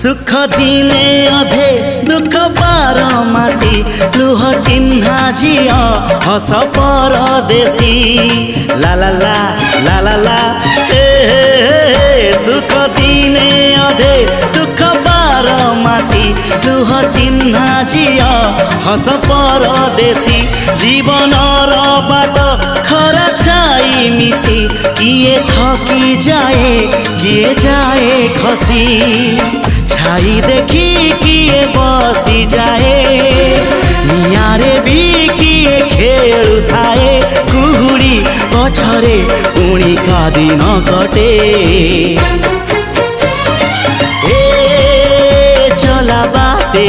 सुख दिने अधे दुख बारमासी लुह चिन्हा झिया हस परदेशी ला ला ला ला ला ला हे सुख दिने अधे दुख बारमासी लुह चिन्हा झिया हस परदेशी जीवन बाट खरा छाई मिसी किए थकी जाए किए जाए खसी छाई देखी किए बसी जाए नियारे भी किए खेलु थाए कुहुड़ी पछरे पुणी का दिन कटे ए चला बाटे